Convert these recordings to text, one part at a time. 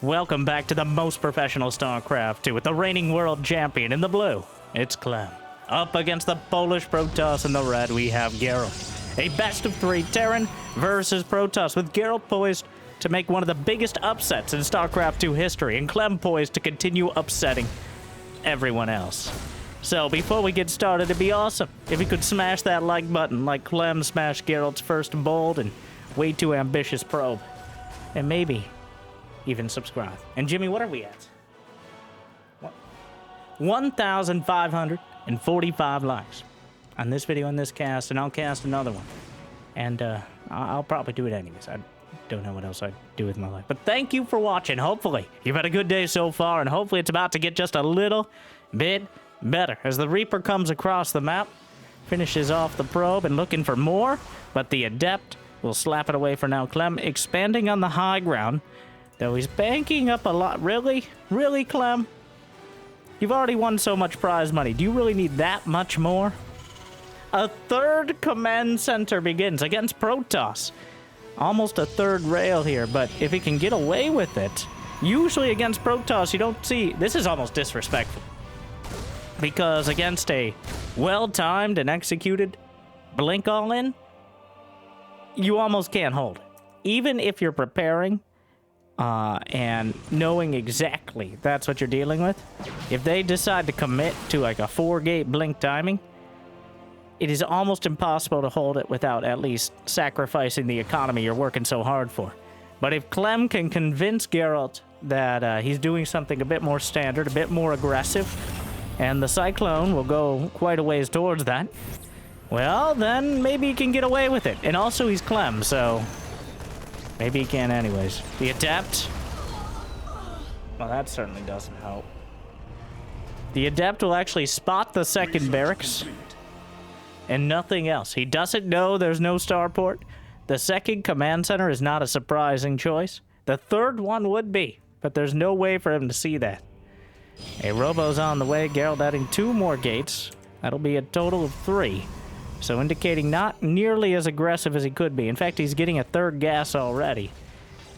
Welcome back to the most professional StarCraft 2 with the reigning world champion in the blue. It's Clem. Up against the Polish Protoss in the red, we have Geralt. A best of 3 Terran versus Protoss, with Geralt poised to make one of the biggest upsets in StarCraft 2 history, and Clem poised to continue upsetting everyone else. So before we get started, it'd be awesome if you could smash that like button like Clem smashed Geralt's first bold and way too ambitious probe. And maybe even subscribe. And Jimmy, what are we at? 1,545 likes on this video and this cast, and I'll cast another one. And I'll probably do it anyways. I don't know what else I'd do with my life. But thank you for watching. Hopefully you've had a good day so far, and hopefully it's about to get just a little bit better as the Reaper comes across the map, finishes off the probe and looking for more, but the Adept will slap it away for now. Clem expanding on the high ground, though he's banking up a lot. Really? Really, Clem? You've already won so much prize money. Do you really need that much more? A third command center begins against Protoss. Almost a third rail here, but if he can get away with it, usually against Protoss, you don't see... This is almost disrespectful, because against a well-timed and executed blink all-in, you almost can't hold it. Even if you're preparing and knowing exactly that's what you're dealing with, if they decide to commit to like a 4-gate blink timing, it is almost impossible to hold it without at least sacrificing the economy you're working so hard for. But if Clem can convince Geralt that he's doing something a bit more standard, a bit more aggressive, and the Cyclone will go quite a ways towards that, well, then maybe he can get away with it. And also, he's Clem, so maybe he can anyways. The Adept, well, that certainly doesn't help. The Adept will actually spot the second barracks and nothing else. He doesn't know there's no starport. The second command center is not a surprising choice. The third one would be, but there's no way for him to see that. A Robo's on the way. Geralt adding 2 more gates. That'll be a total of 3. So indicating not nearly as aggressive as he could be. In fact, he's getting a 3rd gas already.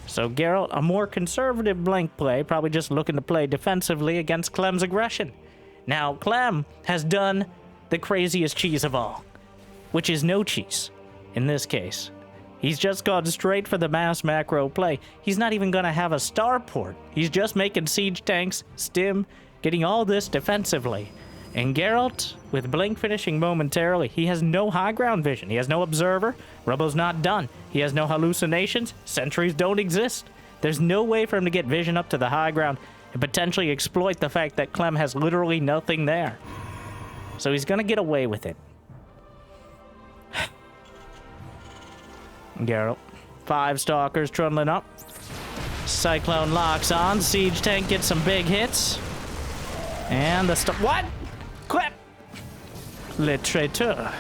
So Geralt, a more conservative blink play, probably just looking to play defensively against Clem's aggression. Now, Clem has done the craziest cheese of all, which is no cheese in this case. He's just gone straight for the mass macro play. He's not even going to have a starport. He's just making siege tanks, stim, getting all this defensively. And Geralt, with blink finishing momentarily, he has no high ground vision. He has no observer. Robo's not done. He has no hallucinations. Sentries don't exist. There's no way for him to get vision up to the high ground and potentially exploit the fact that Clem has literally nothing there. So he's going to get away with it. Geralt, 5 stalkers trundling up. Cyclone locks on. Siege tank gets some big hits. And the what? Clem! Le traiteur.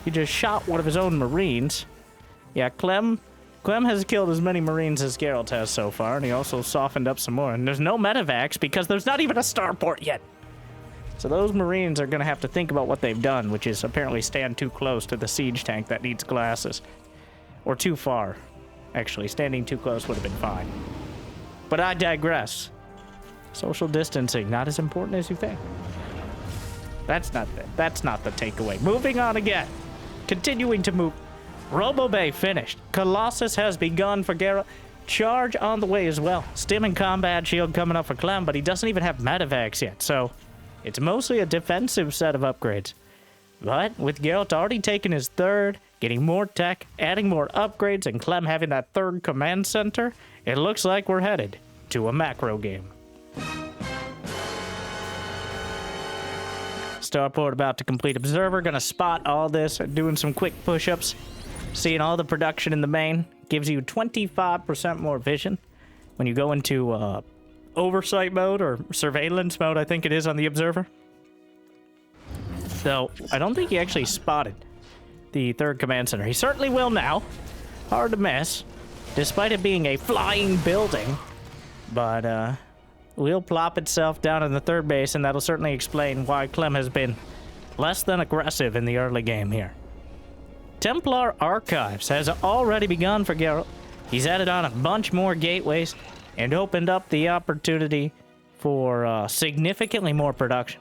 He just shot one of his own Marines. Yeah, Clem has killed as many Marines as Geralt has so far, and he also softened up some more. And there's no medevacs because there's not even a starport yet. So those Marines are going to have to think about what they've done, which is apparently stand too close to the siege tank that needs glasses. Or too far. Actually, standing too close would have been fine. But I digress. Social distancing, not as important as you think. That's not the takeaway. Moving on again. Continuing to move. Robo-Bay finished. Colossus has begun for Geralt. Charge on the way as well. Stim and combat shield coming up for Clem, but he doesn't even have medevacs yet, so it's mostly a defensive set of upgrades. But with Geralt already taking his 3rd, getting more tech, adding more upgrades, and Clem having that 3rd command center, it looks like we're headed to a macro game. Starport about to complete observer. Gonna spot all this, doing some quick push-ups. Seeing all the production in the main. Gives you 25% more vision when you go into oversight mode or surveillance mode, I think it is on the observer. Though I don't think he actually spotted the 3rd command center. He certainly will now. Hard to miss, despite it being a flying building. But will plop itself down in the 3rd base, and that'll certainly explain why Clem has been less than aggressive in the early game here. Templar Archives has already begun for Geralt. He's added on a bunch more gateways and opened up the opportunity for significantly more production.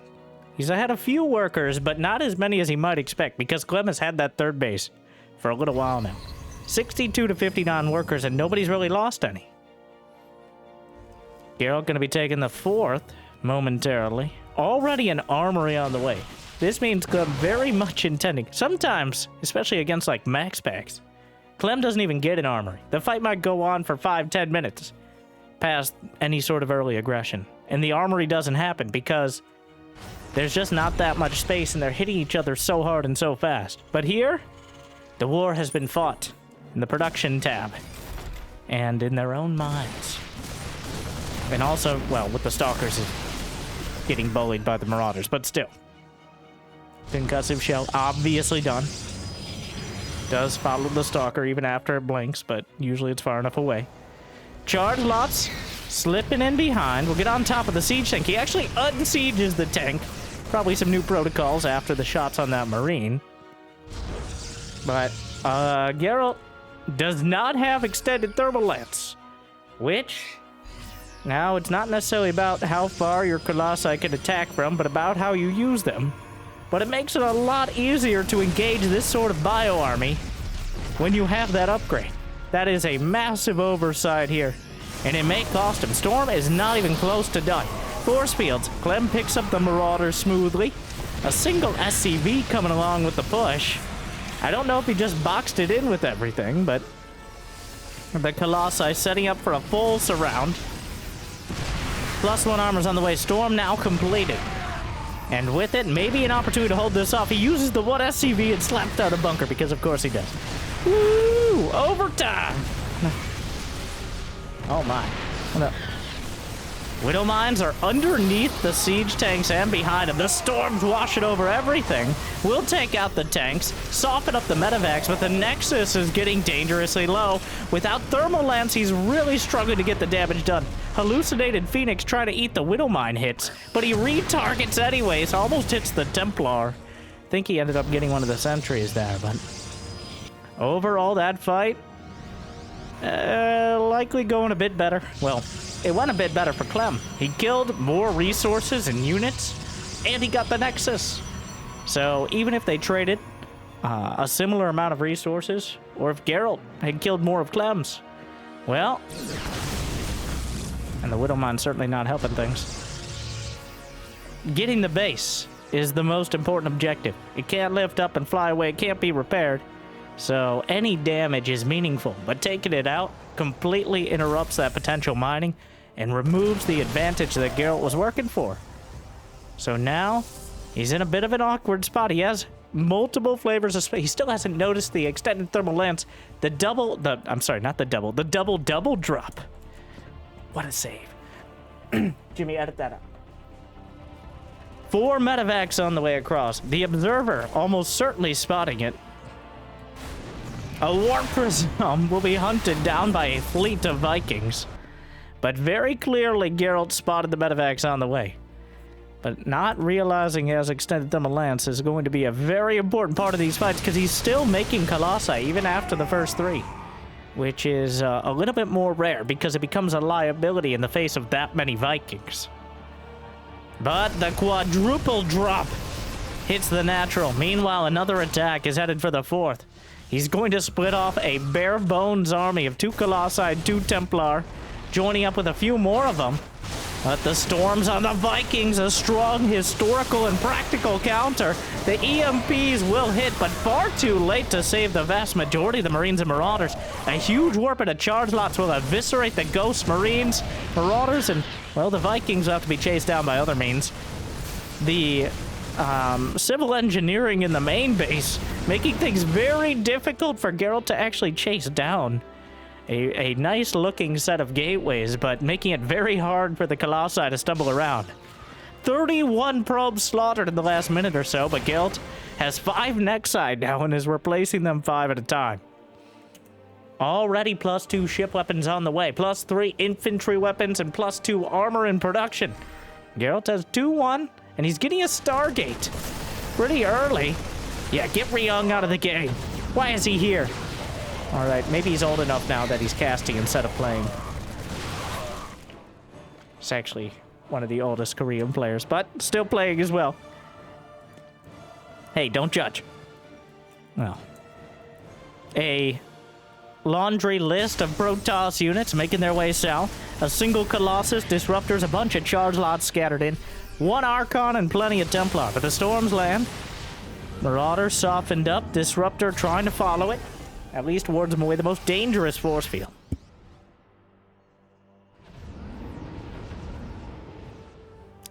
He's had a few workers, but not as many as he might expect, because Clem has had that third base for a little while now. 62 to 59 workers, and nobody's really lost any. Geralt going to be taking the fourth momentarily. Already an armory on the way. This means Clem very much intending. Sometimes, especially against like max packs, Clem doesn't even get an armory. The fight might go on for 5-10 minutes past any sort of early aggression. And the armory doesn't happen because there's just not that much space and they're hitting each other so hard and so fast. But here, the war has been fought in the production tab and in their own minds. And also, well, with the Stalkers getting bullied by the Marauders, but still. Concussive shell, obviously done. Does follow the Stalker even after it blinks, but usually it's far enough away. Charge lots, slipping in behind. We'll get on top of the siege tank. He actually unsieges the tank. Probably some new protocols after the shots on that Marine. But, Geralt does not have extended thermal lance, which... Now, it's not necessarily about how far your Colossi can attack from, but about how you use them. But it makes it a lot easier to engage this sort of bio-army when you have that upgrade. That is a massive oversight here, and it may cost him. Storm is not even close to done. Force fields. Clem picks up the Marauders smoothly. A single SCV coming along with the push. I don't know if he just boxed it in with everything, but the Colossi setting up for a full surround. +1 armor's on the way. Storm now completed. And with it, maybe an opportunity to hold this off. He uses the one SCV and slapped out a bunker, because of course he does. Woo! Overtime! Oh my. What up? Widow mines are underneath the siege tanks and behind them. The storm's washing over everything. We'll take out the tanks, soften up the medevacs, but the Nexus is getting dangerously low. Without thermal lance, he's really struggling to get the damage done. Hallucinated Phoenix trying to eat the Widow mine hits, but he retargets anyways, almost hits the Templar. I think he ended up getting one of the sentries there, but overall that fight, likely going a bit better. Well, it went a bit better for Clem. He killed more resources and units, and he got the Nexus. So even if they traded a similar amount of resources, or if Geralt had killed more of Clem's, well, and the Widow Mine's certainly not helping things. Getting the base is the most important objective. It can't lift up and fly away. It can't be repaired. So any damage is meaningful, but taking it out completely interrupts that potential mining and removes the advantage that Geralt was working for. So now he's in a bit of an awkward spot. He has multiple flavors of space. He still hasn't noticed the extended thermal lance. The double drop. What a save. Jimmy, edit that out. 4 medevacs on the way across. The Observer almost certainly spotting it. A Warp Prism will be hunted down by a fleet of Vikings. But very clearly, Geralt spotted the medevacs on the way. But not realizing he has extended thermal lance is going to be a very important part of these fights, because he's still making Colossi even after the first 3. Which is a little bit more rare, because it becomes a liability in the face of that many Vikings. But the quadruple drop hits the natural. Meanwhile, another attack is headed for the 4th. He's going to split off a bare bones army of 2 Colossi, 2 Templar, joining up with a few more of them. But the storms on the Vikings, a strong historical and practical counter. The EMPs will hit, but far too late to save the vast majority of the Marines and Marauders. A huge warp and a charge lots will eviscerate the Ghost Marines, Marauders, and, well, the Vikings will have to be chased down by other means. The civil engineering in the main base, making things very difficult for Geralt to actually chase down a nice looking set of gateways, but making it very hard for the Colossi to stumble around. 31 probes slaughtered in the last minute or so, but Geralt has 5 Nexi now and is replacing them 5 at a time. Already +2 ship weapons on the way, +3 infantry weapons, and +2 armor in production. Geralt has 2-1, and he's getting a Stargate pretty early. Yeah, get Ryung out of the game. Why is he here? Alright, maybe he's old enough now that he's casting instead of playing. He's actually one of the oldest Korean players, but still playing as well. Hey, don't judge. Well. A laundry list of Protoss units making their way south. A single Colossus, Disruptors, a bunch of charge lots scattered in. One Archon and plenty of Templar. But the storms land. Marauder softened up. Disruptor trying to follow it. At least wards him away the most dangerous force field.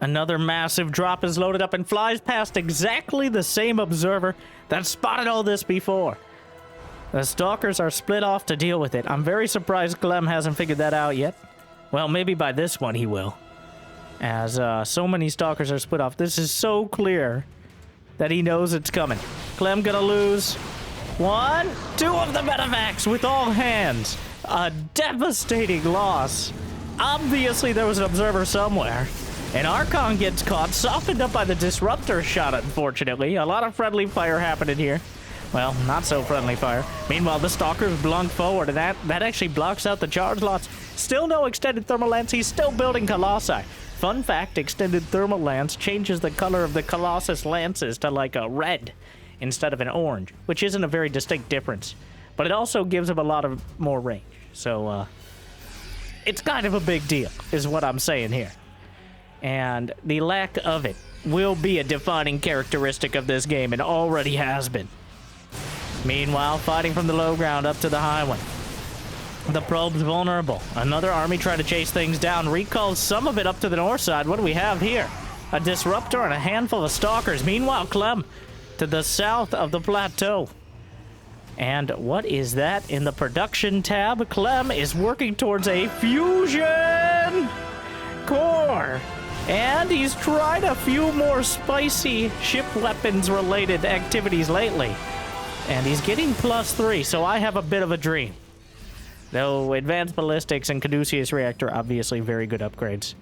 Another massive drop is loaded up and flies past exactly the same observer that spotted all this before. The Stalkers are split off to deal with it. I'm very surprised Clem hasn't figured that out yet. Well, maybe by this one he will. As so many Stalkers are split off. This is so clear that he knows it's coming. Clem gonna lose. 1, 2 of the medevacs with all hands. A devastating loss. Obviously there was an observer somewhere. And Archon gets caught, softened up by the Disruptor shot, unfortunately. A lot of friendly fire happening here. Well, not so friendly fire. Meanwhile, the Stalkers blunk forward, and that actually blocks out the charge lots. Still no extended thermal lance. He's still building Colossi. Fun fact, extended thermal lance changes the color of the Colossus lances to like a red instead of an orange, which isn't a very distinct difference. But it also gives him a lot of more range. So, it's kind of a big deal, is what I'm saying here. And the lack of it will be a defining characteristic of this game, and already has been. Meanwhile, fighting from the low ground up to the high one. The probe's vulnerable. Another army trying to chase things down. Recalls some of it up to the north side. What do we have here? A Disruptor and a handful of Stalkers. Meanwhile, Clem to the south of the plateau. And what is that in the production tab? Clem is working towards a fusion core. And he's tried a few more spicy ship weapons related activities lately. And he's getting +3, so I have a bit of a dream. Though Advanced Ballistics and Caduceus Reactor, obviously very good upgrades.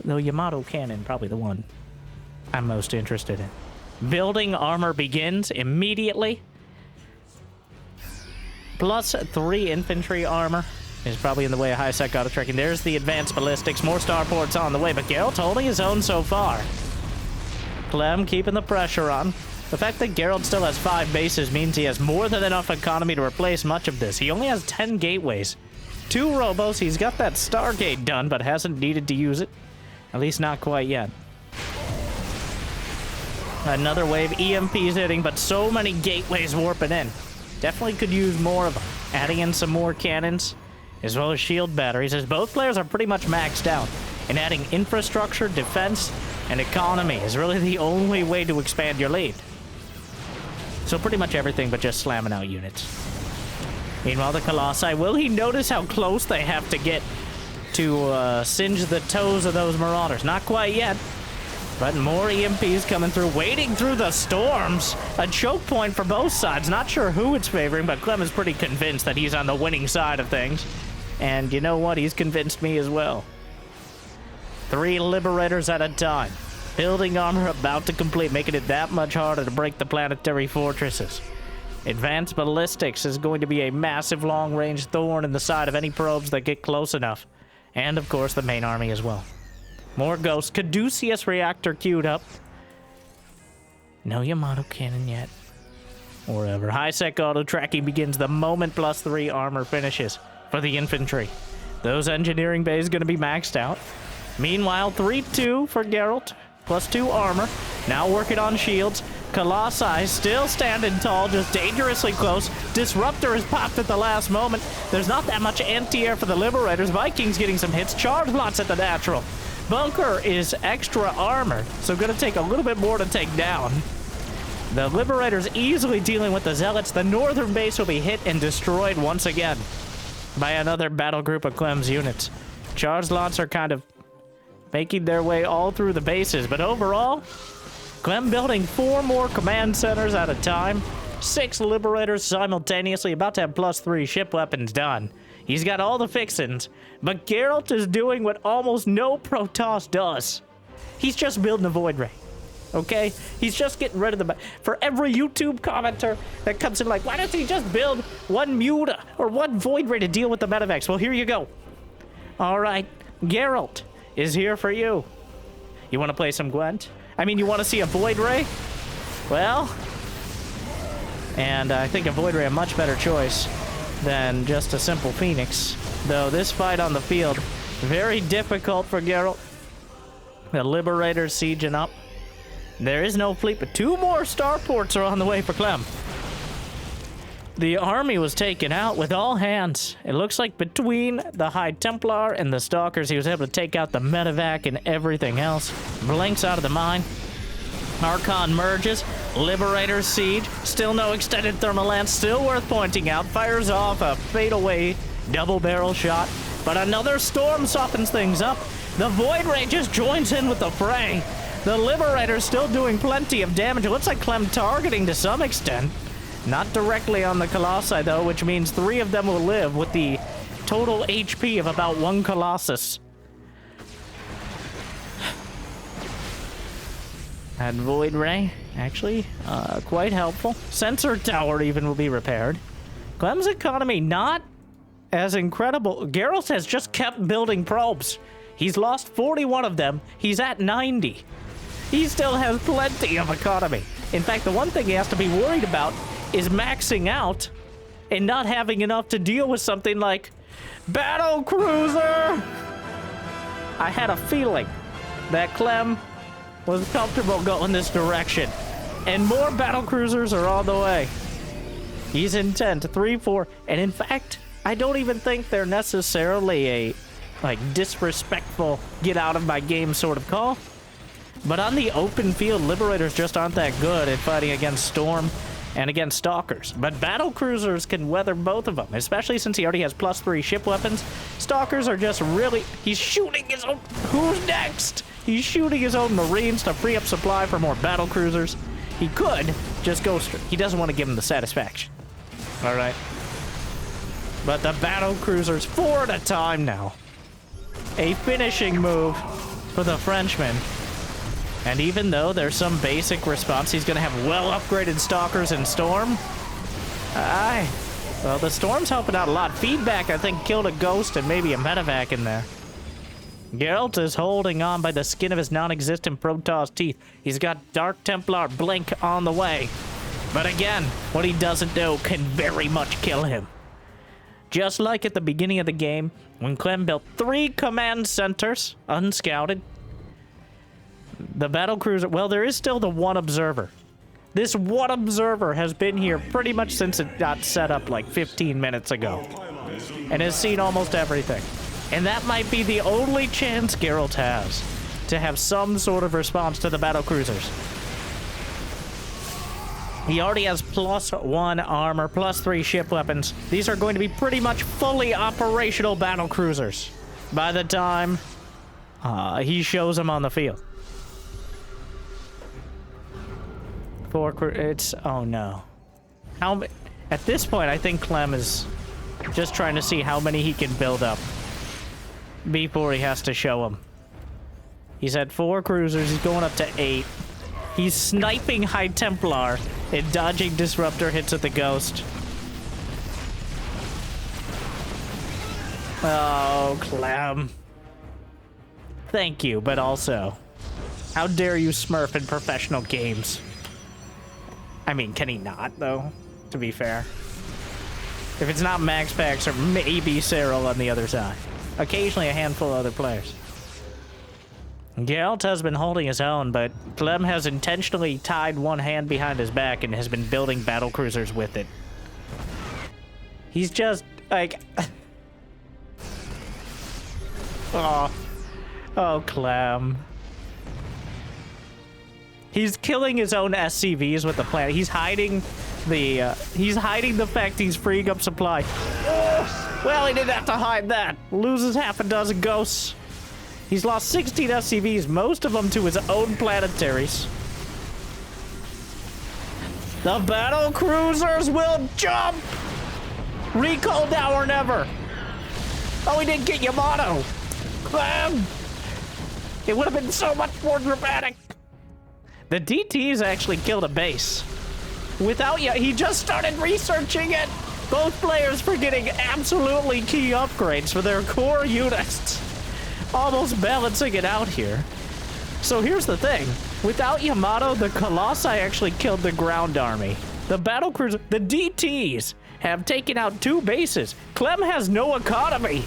Though Yamato Cannon, probably the one I'm most interested in. Building armor begins immediately. +3 infantry armor is probably in the way of high-sec auto-tracking. There's the Advanced Ballistics. More starports on the way, but Geralt holding his own so far. Clem keeping the pressure on. The fact that Geralt still has 5 bases means he has more than enough economy to replace much of this. He only has 10 gateways. 2 robos. He's got that Stargate done, but hasn't needed to use it. At least not quite yet. Another wave. EMP's hitting, but so many gateways warping in. Definitely could use more of them. Adding in some more cannons, as well as shield batteries, as both players are pretty much maxed out. And adding infrastructure, defense, and economy is really the only way to expand your lead. So pretty much everything but just slamming out units. Meanwhile, the Colossi, will he notice how close they have to get to singe the toes of those Marauders? Not quite yet. But more EMPs coming through, wading through the storms. A choke point for both sides. Not sure who it's favoring, but Clem is pretty convinced that he's on the winning side of things. And you know what? He's convinced me as well. 3 Liberators at a time. Building armor about to complete, making it that much harder to break the planetary fortresses. Advanced Ballistics is going to be a massive long-range thorn in the side of any probes that get close enough. And, of course, the main army as well. More ghosts. Caduceus Reactor queued up. No Yamato Cannon yet. Or ever. High-sec auto-tracking begins the moment +3 armor finishes for the infantry. Those engineering bays going to be maxed out. Meanwhile, 3-2 for Geralt. +2 armor. Now working on shields. Colossi still standing tall, just dangerously close. Disruptor is popped at the last moment. There's not that much anti-air for the Liberators. Vikings getting some hits. Charge lots at the natural. Bunker is extra armored, so gonna take a little bit more to take down. The Liberators easily dealing with the Zealots. The northern base will be hit and destroyed once again by another battle group of Clem's units. Charge lots are kind of making their way all through the bases, but overall, Clem building 4 more command centers at a time. 6 Liberators simultaneously, about to have +3 ship weapons done. He's got all the fixins, but Geralt is doing what almost no Protoss does. He's just building a Void Ray. okay? He's just getting rid of the... For every YouTube commenter that comes in like, why doesn't he just build one Muta or one Void Ray to deal with the Medivacs? Well, here you go. All right, Geralt is here for you. You want to play some Gwent? I mean, you want to see a Void Ray? Well, and I think a Void Ray a much better choice than just a simple Phoenix. Though this fight on the field, very difficult for Geralt. The Liberator's sieging up. There is no fleet, but 2 more starports are on the way for Clem. The army was taken out with all hands. It looks like between the High Templar and the Stalkers, he was able to take out the Medivac and everything else. Blinks out of the mine. Archon merges. Liberator siege. Still no extended thermal lance. Still worth pointing out. Fires off a fadeaway double barrel shot. But another storm softens things up. The Void Ray just joins in with the fray. The Liberator's still doing plenty of damage. It looks like Clem targeting to some extent. Not directly on the Colossi, though, which means 3 of them will live with the total HP of about 1 Colossus. And Void Ray, actually, quite helpful. Sensor tower even will be repaired. Clem's economy not as incredible. Geralt has just kept building probes. He's lost 41 of them. He's at 90. He still has plenty of economy. In fact, the one thing he has to be worried about is maxing out and not having enough to deal with something like Battle Cruiser. I had a feeling that Clem was comfortable going this direction, and more Battle Cruisers are on the way. He's intent 3-4, and in fact, I don't even think they're necessarily a disrespectful get out of my game sort of call. But on the open field, Liberators just aren't that good at fighting against Storm and against Stalkers. But Battle Cruisers can weather both of them, especially since he already has +3 ship weapons. Stalkers are just really... He's shooting his own... Who's next? He's shooting his own Marines to free up supply for more Battle Cruisers. He could just go straight. He doesn't want to give him the satisfaction. All right. But the Battle Cruisers, 4 at a time now. A finishing move for the Frenchman. And even though there's some basic response, he's going to have well-upgraded Stalkers and Storm. Well, the Storm's helping out a lot. Feedback, I think, killed a Ghost and maybe a Medivac in there. Geralt is holding on by the skin of his non-existent Protoss teeth. He's got Dark Templar Blink on the way. But again, what he doesn't know can very much kill him. Just like at the beginning of the game, when Clem built 3 command centers, unscouted, the battle cruiser, well, there is still the 1 observer. This 1 observer has been here pretty much since it got set up like 15 minutes ago, and has seen almost everything. And that might be the only chance Geralt has to have some sort of response to the battle cruisers. He already has +1 armor, +3 ship weapons. These are going to be pretty much fully operational battle cruisers by the time he shows them on the field. Oh no. At this point, I think Clem is just trying to see how many he can build up before he has to show them. He's at 4 cruisers, he's going up to 8. He's sniping High Templar and dodging disruptor hits at the Ghost. Oh, Clem. Thank you, but also, how dare you smurf in professional games? I mean, can he not, though? To be fair. If it's not Max Pax or maybe Cyril on the other side. Occasionally a handful of other players. Geralt has been holding his own, but Clem has intentionally tied one hand behind his back and has been building battle cruisers with it. He's just, like... Oh, Clem. He's killing his own SCVs with the planet. He's hiding the fact he's freeing up supply. Well, he didn't have to hide that. Loses half a dozen ghosts. He's lost 16 SCVs, most of them to his own planetaries. The battle cruisers will jump! Recall now or never. Oh, he didn't get Yamato. Clem! It would have been so much more dramatic. The DTs actually killed a base. Without you, he just started researching it. Both players for getting absolutely key upgrades for their core units. Almost balancing it out here. So here's the thing. Without Yamato, the Colossi actually killed the ground army. The battlecruiser, the DTs, have taken out 2 bases. Clem has no economy.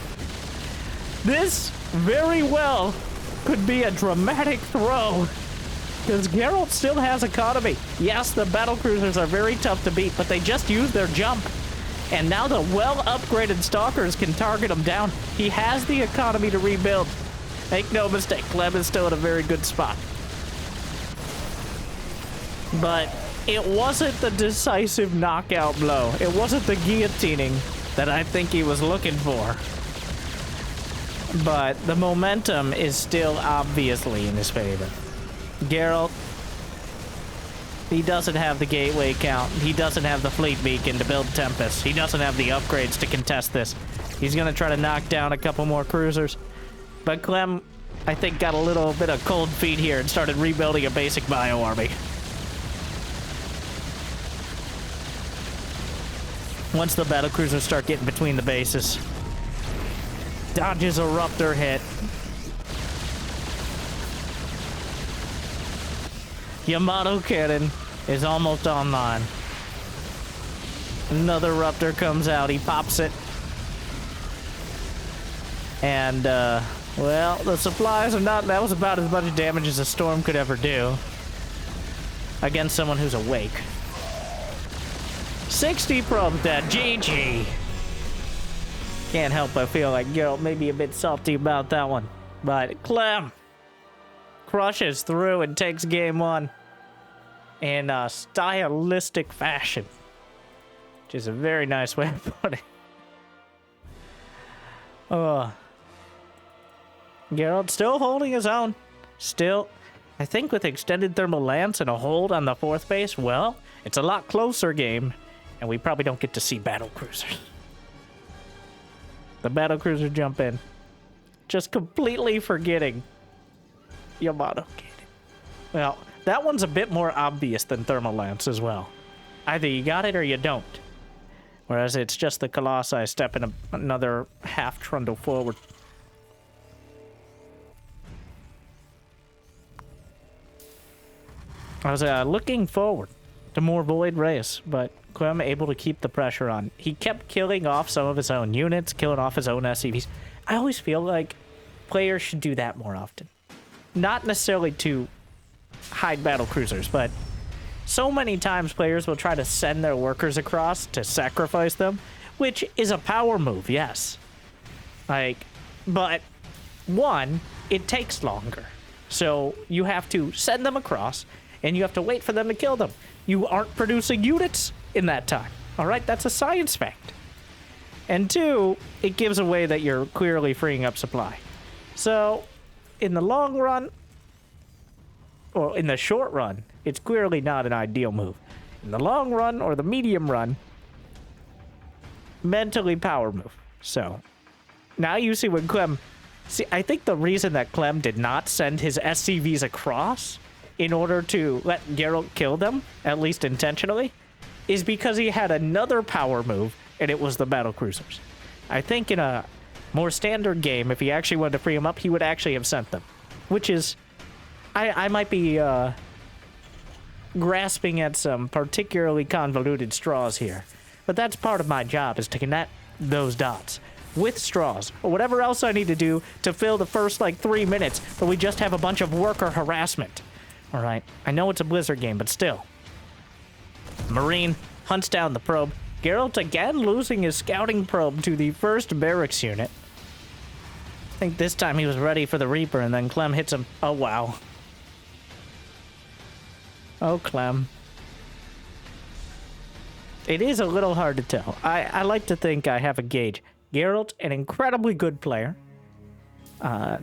This very well could be a dramatic throw. Because Geralt still has economy. Yes, the battlecruisers are very tough to beat, but they just use their jump. And now the well-upgraded stalkers can target him down. He has the economy to rebuild. Make no mistake, Clem is still in a very good spot. But it wasn't the decisive knockout blow. It wasn't the guillotining that I think he was looking for. But the momentum is still obviously in his favor. Geralt, he doesn't have the gateway count. He doesn't have the fleet beacon to build Tempest. He doesn't have the upgrades to contest this. He's going to try to knock down a couple more cruisers. But Clem, I think, got a little bit of cold feet here and started rebuilding a basic bio army. Once the battlecruisers start getting between the bases. Dodges a Ruptor hit. Yamato cannon is almost online. Another Ruptor comes out. He pops it. And, well, the supplies are not... That was about as much damage as a storm could ever do. Against someone who's awake. 60 probes dead. GG. Can't help but feel like Geralt may be a bit salty about that one. But Clem crushes through and takes game 1 in a stylistic fashion, which is a very nice way of putting it. Geralt still holding his own. Still, I think with extended thermal lance and a hold on the 4th base, well, it's a lot closer game, and we probably don't get to see battlecruisers. The battlecruiser jump in, just completely forgetting Yamato cannon. Well, that one's a bit more obvious than thermal lance as well. Either you got it or you don't. Whereas it's just the Colossi stepping another half trundle forward. I was looking forward to more Void Race, but Clem able to keep the pressure on. He kept killing off some of his own units, killing off his own SCVs. I always feel like players should do that more often. Not necessarily to hide battle cruisers, but so many times players will try to send their workers across to sacrifice them, which is a power move, yes. But one, it takes longer. So you have to send them across, and you have to wait for them to kill them. You aren't producing units in that time. All right, that's a science fact. And two, it gives away that you're clearly freeing up supply. So in the long run, or in the short run, it's clearly not an ideal move. In the long run or the medium run, mentally power move. So now you see when Clem... See, I think the reason that Clem did not send his SCVs across in order to let Geralt kill them, at least intentionally, is because he had another power move, and it was the battlecruisers. I think in a more standard game, if he actually wanted to free them up, he would actually have sent them. Which is... I might be grasping at some particularly convoluted straws here. But that's part of my job, is to connect those dots with straws, or whatever else I need to do to fill the first, 3 minutes where we just have a bunch of worker harassment. Alright, I know it's a Blizzard game, but still. Marine hunts down the probe. Geralt again losing his scouting probe to the first barracks unit. I think this time he was ready for the Reaper, and then Clem hits him. Oh, wow. Oh, Clem. It is a little hard to tell. I like to think I have a gauge. Geralt, an incredibly good player. I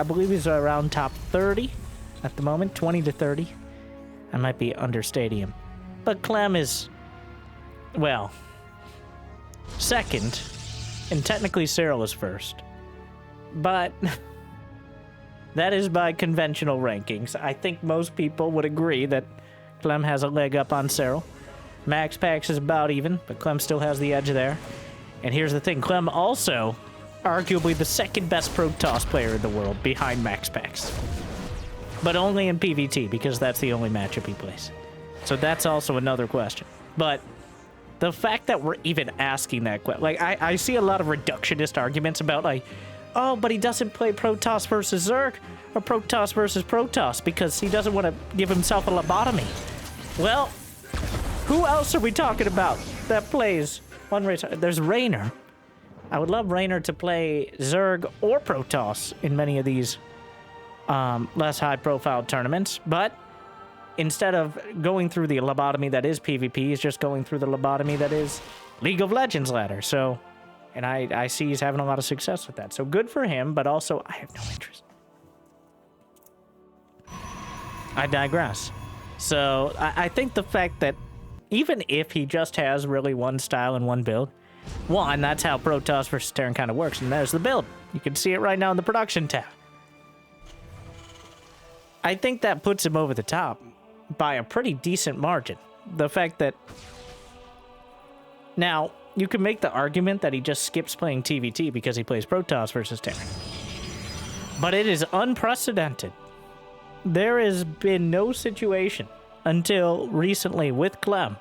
believe he's around top 30 at the moment, 20 to 30. I might be understating him. But Clem is, well, second, and technically Cyril is first. But That is by conventional rankings. I think most people would agree that Clem has a leg up on Cyril. Max Pax is about even, but Clem still has the edge there. And here's the thing, Clem also arguably the second best Protoss player in the world behind Max Pax. But only in PvT, because that's the only matchup he plays. So that's also another question. But the fact that we're even asking that question, like, I see a lot of reductionist arguments about, like, oh, but he doesn't play Protoss versus Zerg or Protoss versus Protoss because he doesn't want to give himself a lobotomy. Well, who else are we talking about that plays one race? There's Raynor. I would love Raynor to play Zerg or Protoss in many of these less high-profile tournaments, but instead of going through the lobotomy that is PvP, he's just going through the lobotomy that is League of Legends ladder. So, and I see he's having a lot of success with that. So good for him, but also I have no interest. I digress. So I think the fact that even if he just has really one style and one build, one, that's how Protoss versus Terran kind of works, and there's the build. You can see it right now in the production tab. I think that puts him over the top by a pretty decent margin. The fact that... Now, you can make the argument that he just skips playing TVT because he plays Protoss versus Terran. But it is unprecedented. There has been no situation until recently with Clem,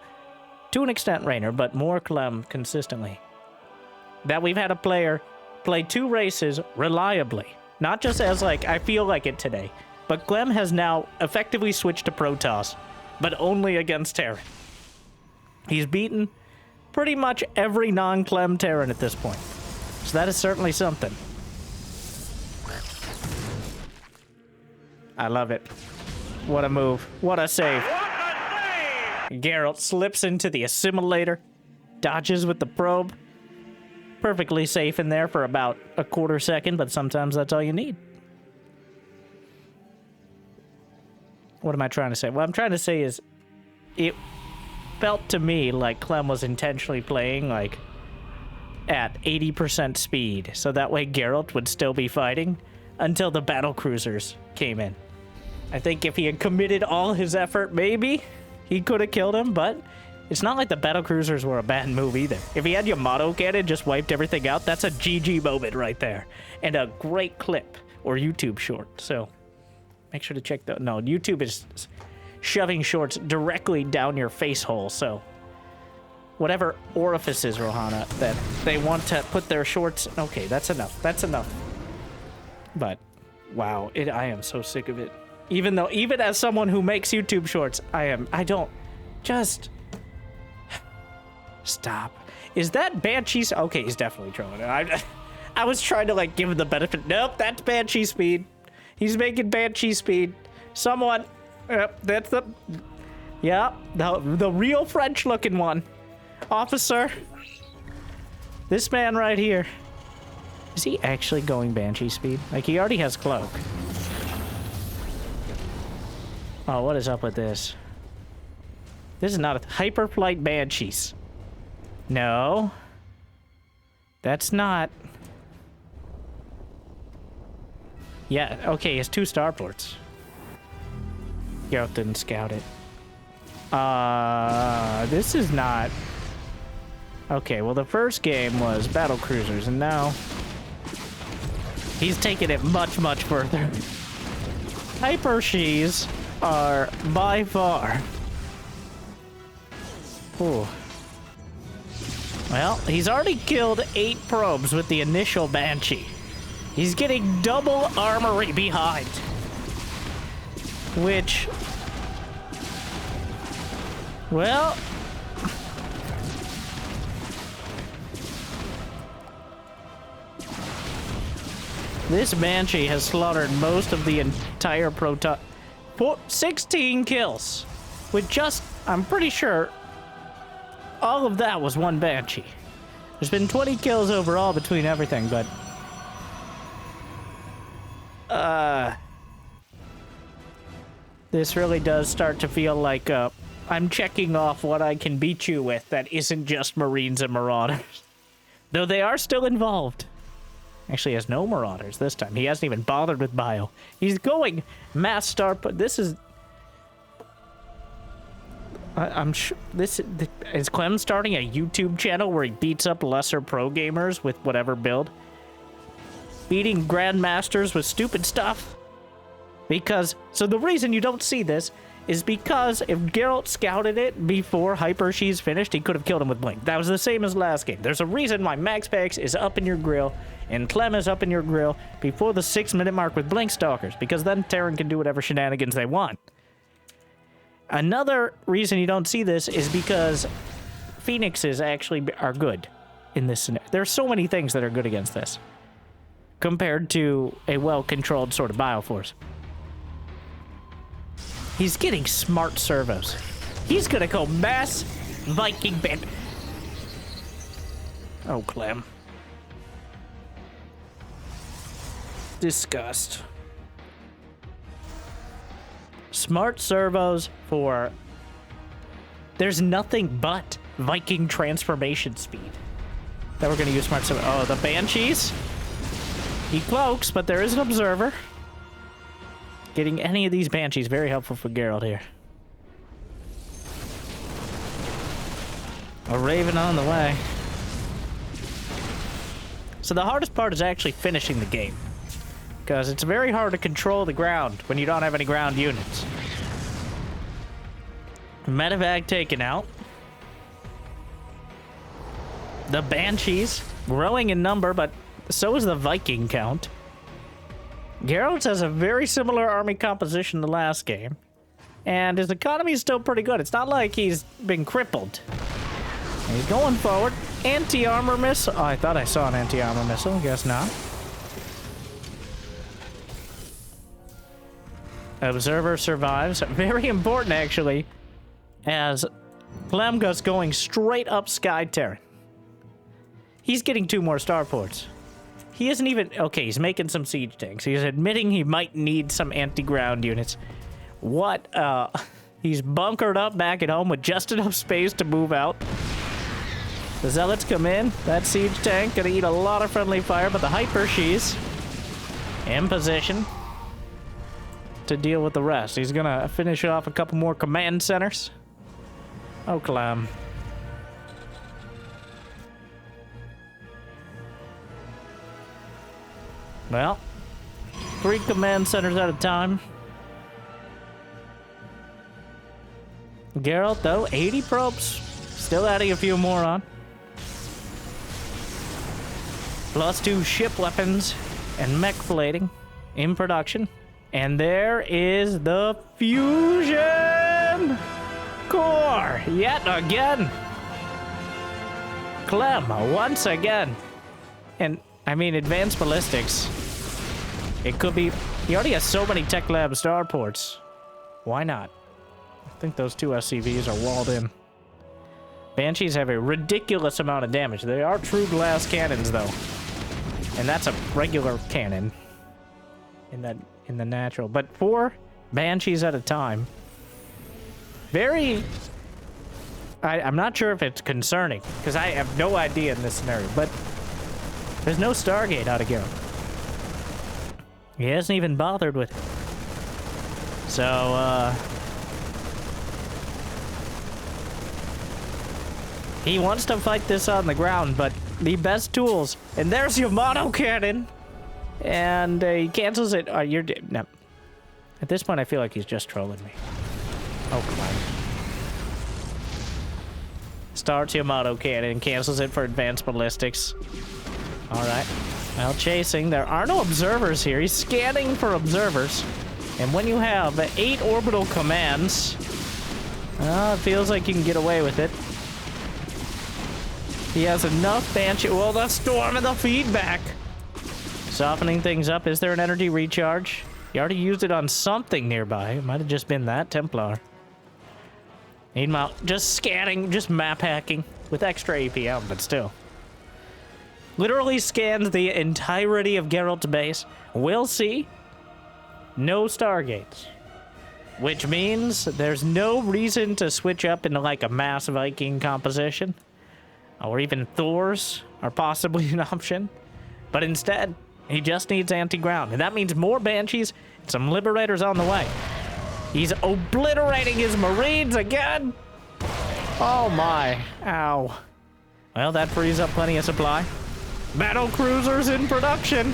to an extent Raynor, but more Clem consistently, that we've had a player play two races reliably. Not just as, like, I feel like it today, but Clem has now effectively switched to Protoss, but only against Terran. He's beaten pretty much every non-Clem Terran at this point. So that is certainly something. I love it. What a move. What a save. Geralt slips into the assimilator, dodges with the probe. Perfectly safe in there for about a quarter second, but sometimes that's all you need. What am I trying to say? What I'm trying to say is, it felt to me like Clem was intentionally playing, like, at 80% speed, so that way Geralt would still be fighting until the battle cruisers came in. I think if he had committed all his effort, maybe he could have killed him, but it's not like the battle cruisers were a bad move either. If he had Yamato cannon, just wiped everything out, that's a GG moment right there. And a great clip, or YouTube short, so make sure to check that. No, YouTube is shoving shorts directly down your face hole, so whatever orifices, Rohana, that they want to put their shorts... Okay, that's enough. That's enough. But, wow, I am so sick of it. Even as someone who makes YouTube shorts, I don't... Just... Stop. Is that Banshee's... Okay, he's definitely trolling it. I was trying to, like, give him the benefit. Nope, that's Banshee speed. He's making Banshee speed. Someone... Yep, that's the... Yeah, the real French-looking one. Officer. This man right here. Is he actually going Banshee speed? Like, he already has Cloak. Oh, what is up with this? This is not a Hyperflight Banshees. No. That's not... Yeah, okay, he has 2 starports. Geralt didn't scout it. This is not... Okay, well, the first game was battle cruisers, and now he's taking it much, much further. Hypershees are by far... Ooh. Well, he's already killed 8 probes with the initial Banshee. He's getting double armory behind. Which... Well... This Banshee has slaughtered most of the entire Protoss. 16 kills. With just, I'm pretty sure, all of that was one Banshee. There's been 20 kills overall between everything, but... This really does start to feel like, I'm checking off what I can beat you with that isn't just Marines and Marauders. Though they are still involved. Actually, he has no Marauders this time. He hasn't even bothered with Bio. He's going mass star... This is... I'm sure... Is Clem starting a YouTube channel where he beats up lesser pro gamers with whatever build? Beating grandmasters with stupid stuff? Because... So the reason you don't see this is because if Geralt scouted it before Hyper She's finished, he could have killed him with Blink. That was the same as last game. There's a reason why Max Pax is up in your grill and Clem is up in your grill before the 6-minute mark with Blink Stalkers, because then Terran can do whatever shenanigans they want. Another reason you don't see this is because Phoenixes actually are good in this scenario. There's so many things that are good against this compared to a well-controlled sort of Bioforce. He's getting smart servos. He's gonna go mass Viking band. Oh, Clem. Disgust. Smart servos for... There's nothing but Viking transformation speed that we're gonna use smart servos. Oh, the Banshees? He cloaks, but there is an observer. Getting any of these Banshees very helpful for Geralt here. A Raven on the way. So the hardest part is actually finishing the game, because it's very hard to control the ground when you don't have any ground units. Medevac taken out. The Banshees growing in number, but so is the Viking count. Geralt has a very similar army composition to last game, and his economy is still pretty good. It's not like he's been crippled. He's going forward. Anti-armor missile. Oh, I thought I saw an anti-armor missile. Guess not. Observer survives. Very important, actually, as Clemga's going straight up Sky Terran. He's getting 2 more starports. He isn't even... Okay, he's making some siege tanks. He's admitting he might need some anti-ground units. What? He's bunkered up back at home with just enough space to move out. The Zealots come in. That siege tank gonna eat a lot of friendly fire, but the Hyper She's in position to deal with the rest. He's gonna finish off a couple more command centers. Oh, Clem. Well, 3 command centers at a time. Geralt, though, 80 probes. Still adding a few more on. +2 ship weapons and mech plating in production. And there is the fusion core yet again. Clem once again. And I mean, advanced ballistics. It could be... He already has so many Tech Lab starports. Why not? I think those 2 SCVs are walled in. Banshees have a ridiculous amount of damage. They are true glass cannons, though. And that's a regular cannon. In the natural. But 4 Banshees at a time. Very... I'm not sure if it's concerning, because I have no idea in this scenario, but... There's no Stargate out of Geralt. He hasn't even bothered with it. So, he wants to fight this on the ground, but the best tools... And there's your mono cannon! And he cancels it. You're dead. No. At this point, I feel like he's just trolling me. Oh, come on. Starts your mono cannon, cancels it for advanced ballistics. Alright. Well, chasing. There are no observers here. He's scanning for observers. And when you have 8 orbital commands, it feels like you can get away with it. He has enough Banshee. Well, the storm and the feedback. Softening things up. Is there an energy recharge? He already used it on something nearby. It might have just been that Templar. Meanwhile, just scanning, just map hacking with extra APM, but still. Literally scans the entirety of Geralt's base. We'll see. No Stargates. Which means there's no reason to switch up into like a mass Viking composition. Or even Thors are possibly an option. But instead, he just needs anti-ground. And that means more Banshees and some Liberators on the way. He's obliterating his Marines again. Oh my. Ow. Well, that frees up plenty of supply. Battle cruisers in production.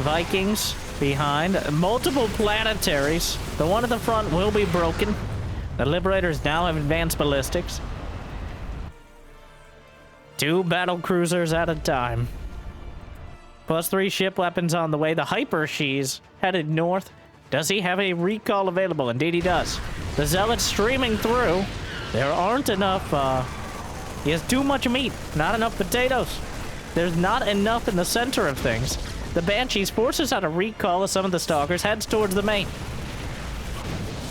Vikings behind. Multiple planetaries. The one at the front will be broken. The Liberators now have advanced ballistics. 2 battle cruisers at a time. +3 ship weapons on the way. The Hyper She's headed north. Does he have a recall available? Indeed he does. The Zealots streaming through. There aren't enough, he has too much meat. Not enough potatoes. There's not enough in the center of things. The Banshees forces out a recall of some of the Stalkers, heads towards the main.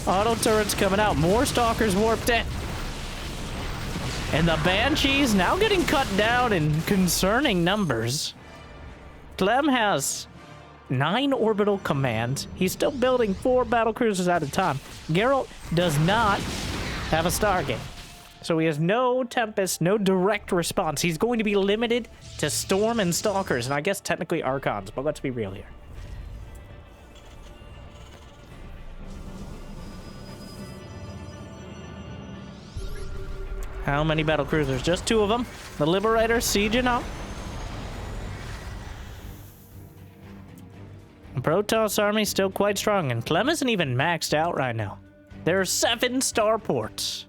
Auto turrets coming out. More Stalkers warped in. And the Banshees now getting cut down in concerning numbers. Clem has 9 orbital commands. He's still building 4 battlecruisers at a time. Geralt does not have a Stargate. So he has no Tempest, no direct response. He's going to be limited to Storm and Stalkers, and I guess technically Archons, but let's be real here. How many battlecruisers? Just 2 of them. The Liberators sieging up. Protoss army still quite strong, and Clem isn't even maxed out right now. There are 7 starports.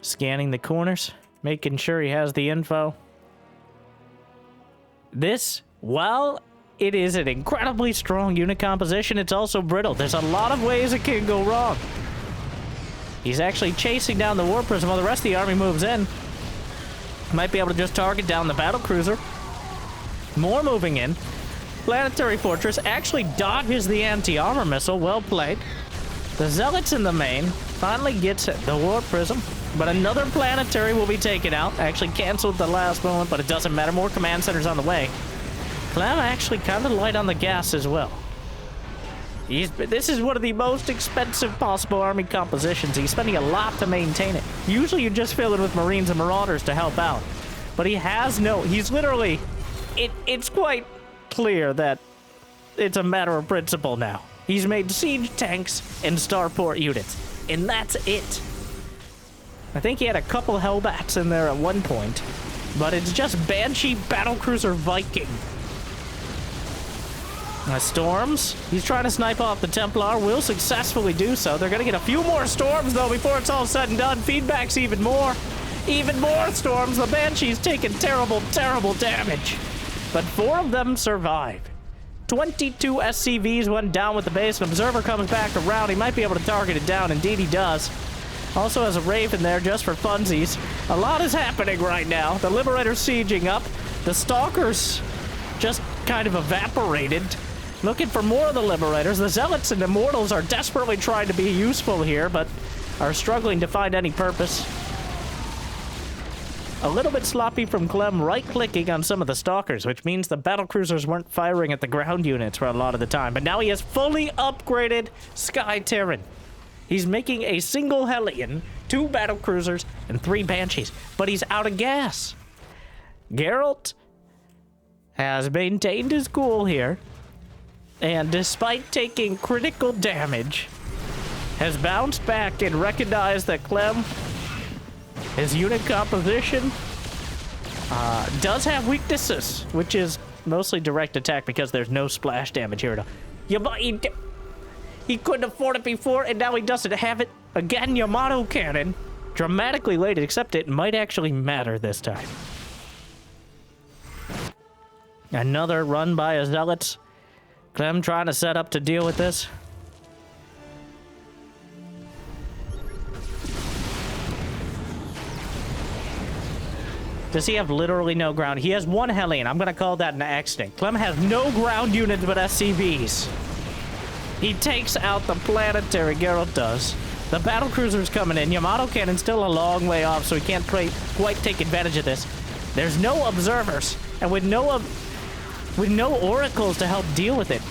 Scanning the corners, making sure he has the info. This, while it is an incredibly strong unit composition, it's also brittle. There's a lot of ways it can go wrong. He's actually chasing down the War Prism while the rest of the army moves in. Might be able to just target down the battlecruiser. More moving in. Planetary Fortress actually dodges the anti-armor missile. Well played. The Zealots in the main finally gets the War Prism, but another planetary will be taken out. Actually canceled at the last moment, but it doesn't matter. More command centers on the way. Clem actually kind of light on the gas as well. This is one of the most expensive possible army compositions. He's spending a lot to maintain it. Usually you just fill it with Marines and Marauders to help out. But he has he's literally, it's quite clear that it's a matter of principle now. He's made siege tanks and starport units, and that's it. I think he had a couple Hellbats in there at one point, but it's just Banshee Battlecruiser Viking. Storms. He's trying to snipe off the Templar. Will successfully do so. They're going to get a few more storms, though, before it's all said and done. Feedback's even more. Even more storms. The Banshee's taking terrible, terrible damage. But 4 of them survive. 22 SCVs went down with the base. An Observer comes back around. He might be able to target it down. Indeed, he does. Also has a Raven there just for funsies. A lot is happening right now. The Liberator's sieging up. The Stalkers just kind of evaporated. Looking for more of the Liberators. The Zealots and Immortals are desperately trying to be useful here, but are struggling to find any purpose. A little bit sloppy from Clem, right-clicking on some of the Stalkers, which means the battlecruisers weren't firing at the ground units for a lot of the time. But now he has fully upgraded Sky Terran. He's making a single Hellion, 2 battlecruisers, and 3 Banshees. But he's out of gas. Geralt has maintained his cool here. And despite taking critical damage, has bounced back and recognized that Clem, his unit composition, does have weaknesses, which is mostly direct attack because there's no splash damage here at all. He couldn't afford it before, and now he doesn't have it. Again, Yamato Cannon, dramatically late, except it might actually matter this time. Another run by his Zealots. Clem trying to set up to deal with this. Does he have literally no ground? He has 1 Hellion. I'm going to call that an accident. Clem has no ground units but SCVs. He takes out the planetary. Geralt does. The battlecruiser's coming in. Yamato Cannon's still a long way off, so he can't quite take advantage of this. There's no observers. And with no with no oracles to help deal with it.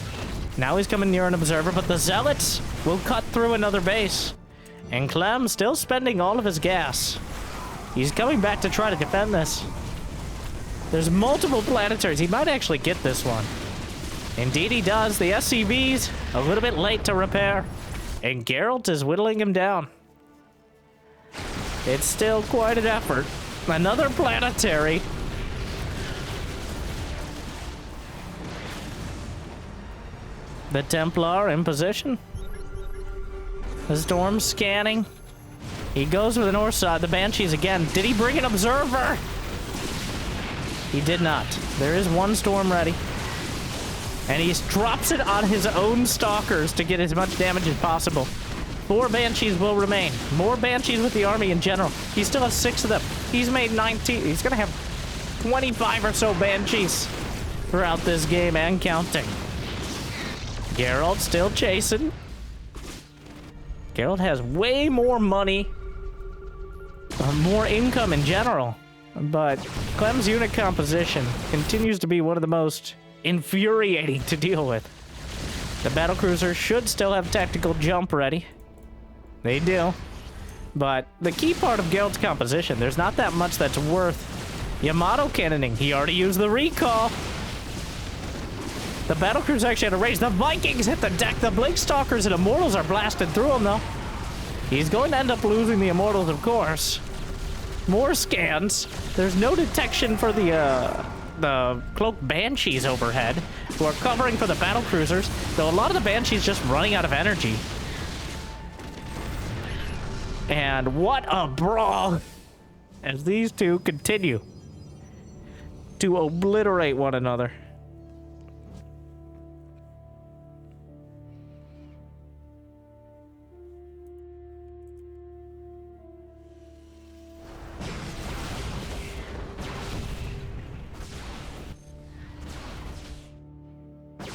Now he's coming near an observer, but the zealots will cut through another base. And Clem still spending all of his gas. He's coming back to try to defend this. There's multiple planetaries. He might actually get this one. Indeed he does. The SCV's a little bit late to repair. And Geralt is whittling him down. It's still quite an effort. Another planetary. The Templar in position. The Storm's scanning. He goes with the north side. The Banshees again. Did he bring an observer? He did not. There is one Storm ready. And he drops it on his own Stalkers to get as much damage as possible. 4 Banshees will remain. More Banshees with the army in general. He still has 6 of them. He's made 19. He's going to have 25 or so Banshees throughout this game and counting. Geralt still chasing. Geralt has way more money. More income in general. But Clem's unit composition continues to be one of the most infuriating to deal with. The battlecruisers should still have tactical jump ready. They do. But the key part of Geralt's composition, there's not that much that's worth Yamato cannoning. He already used the recall. The battlecruisers actually had a range. The Vikings hit the deck. The Blink Stalkers and Immortals are blasted through them, though. He's going to end up losing the Immortals, of course. More scans. There's no detection for the Cloaked Banshees overhead, who are covering for the battlecruisers, though a lot of the Banshees just running out of energy. And what a brawl as these two continue to obliterate one another.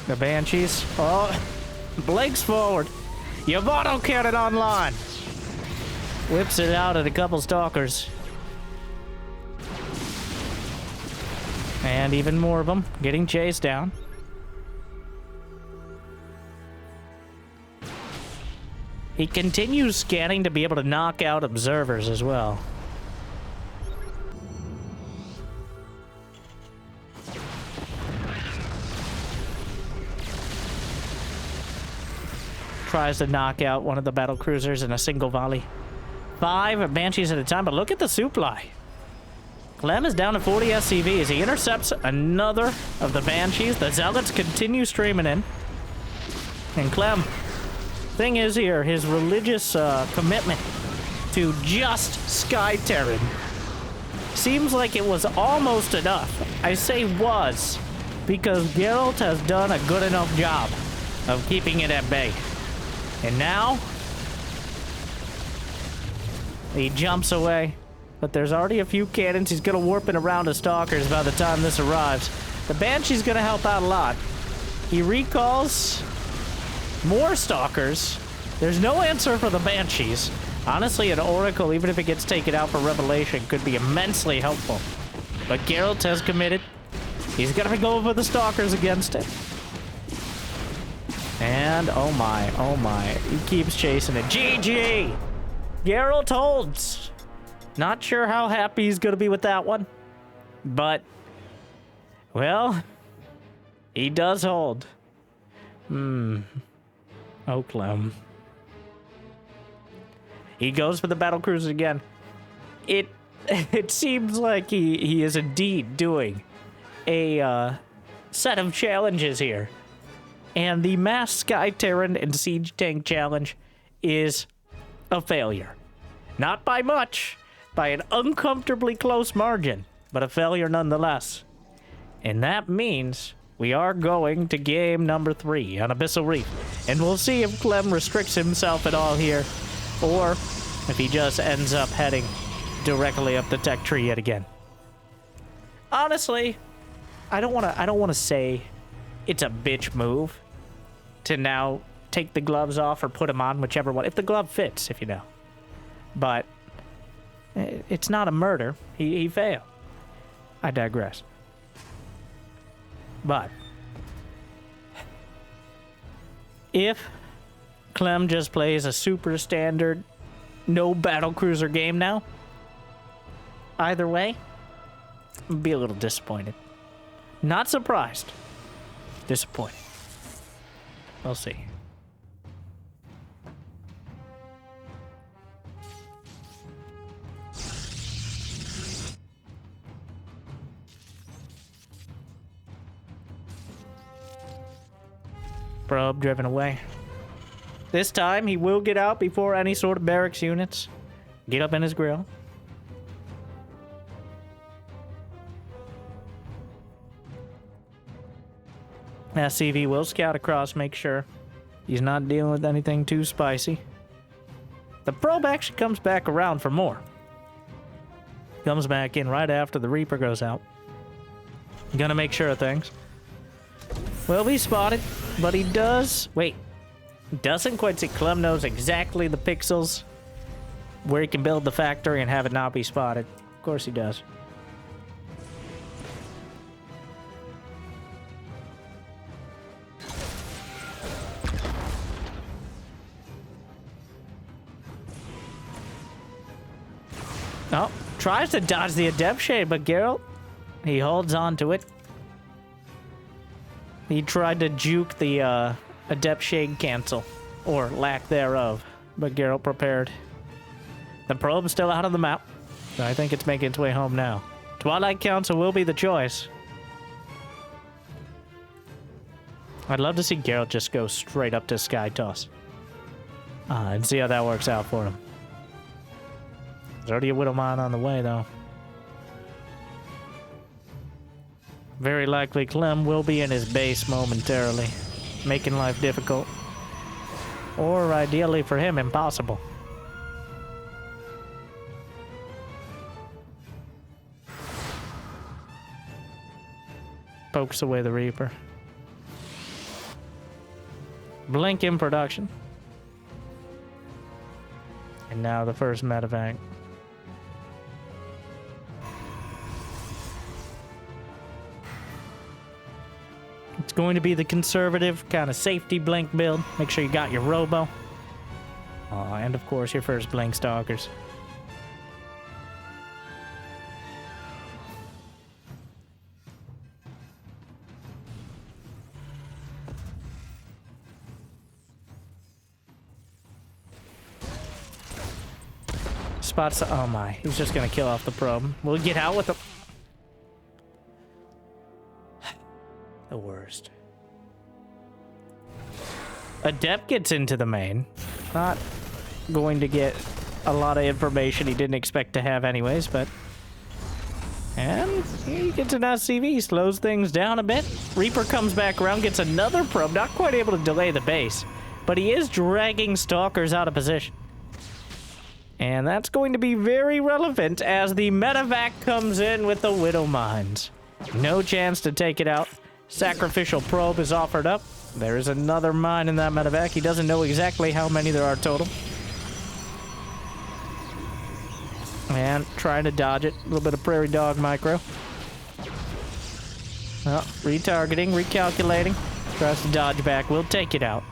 The Banshees. Oh, Blake's forward. Yamato cannon online. Whips it out at a couple Stalkers. And even more of them getting chased down. He continues scanning to be able to knock out observers as well. Tries to knock out one of the battlecruisers in a single volley. 5 Banshees at a time, but look at the supply. Clem is down to 40 SCV as he intercepts another of the Banshees. The Zealots continue streaming in. And Clem, thing is here, his religious commitment to just Sky Terran seems like it was almost enough. I say was, because Geralt has done a good enough job of keeping it at bay. And now, he jumps away, but there's already a few cannons. He's going to warp it around to Stalkers by the time this arrives. The Banshee's going to help out a lot. He recalls more Stalkers. There's no answer for the Banshees. Honestly, an Oracle, even if it gets taken out for Revelation, could be immensely helpful. But Geralt has committed. He's going to go for the Stalkers against it. And, oh my, he keeps chasing it. GG! Geralt holds. Not sure how happy he's going to be with that one. But, well, he does hold. Oh, Clem. He goes for the battlecruisers again. It seems like he is indeed doing a set of challenges here. And the Mass Sky Terran and Siege Tank Challenge is a failure. Not by much, by an uncomfortably close margin, but a failure nonetheless. And that means we are going to game number 3 on Abyssal Reef. And we'll see if Clem restricts himself at all here, or if he just ends up heading directly up the tech tree yet again. Honestly, I don't want to say it's a bitch move to now take the gloves off or put them on, whichever one. If the glove fits, if you know. But it's not a murder. He failed. I digress. But if Clem just plays a super standard, no battlecruiser game now, either way, I'd be a little disappointed. Not surprised. Disappointed. We'll see. Probe driven away. This time, he will get out before any sort of barracks units get up in his grill. SCV will scout across, make sure he's not dealing with anything too spicy. The probe actually comes back around for more. Comes back in right after the Reaper goes out. Gonna make sure of things. Will be spotted, but he does... Wait. Doesn't quite see. Clem knows exactly the pixels where he can build the factory and have it not be spotted. Of course he does. Oh, tries to dodge the Adept Shade, but Geralt, he holds on to it. He tried to juke the Adept Shade cancel, or lack thereof, but Geralt prepared. The probe's still out of the map, so I think it's making its way home now. Twilight Council will be the choice. I'd love to see Geralt just go straight up to Sky Toss. And see how that works out for him. There's already a Widowmine on the way, though. Very likely Clem will be in his base momentarily, making life difficult. Or ideally for him, impossible. Pokes away the Reaper. Blink in production. And now the first medevac. It's going to be the conservative kind of safety blink build. Make sure you got your robo. And of course your first blink stalkers. Spots. Oh my, he's just gonna kill off the probe. We'll get out with the... The worst. Adept gets into the main. Not going to get a lot of information he didn't expect to have anyways, but... And he gets an SCV, slows things down a bit. Reaper comes back around, gets another probe, not quite able to delay the base, but he is dragging stalkers out of position. And that's going to be very relevant as the medevac comes in with the Widow Mines. No chance to take it out. Sacrificial probe is offered up. There is another mine in that medevac. He doesn't know exactly how many there are total. And trying to dodge it. A little bit of prairie dog micro. Well, retargeting, recalculating. Tries to dodge back. We'll take it out.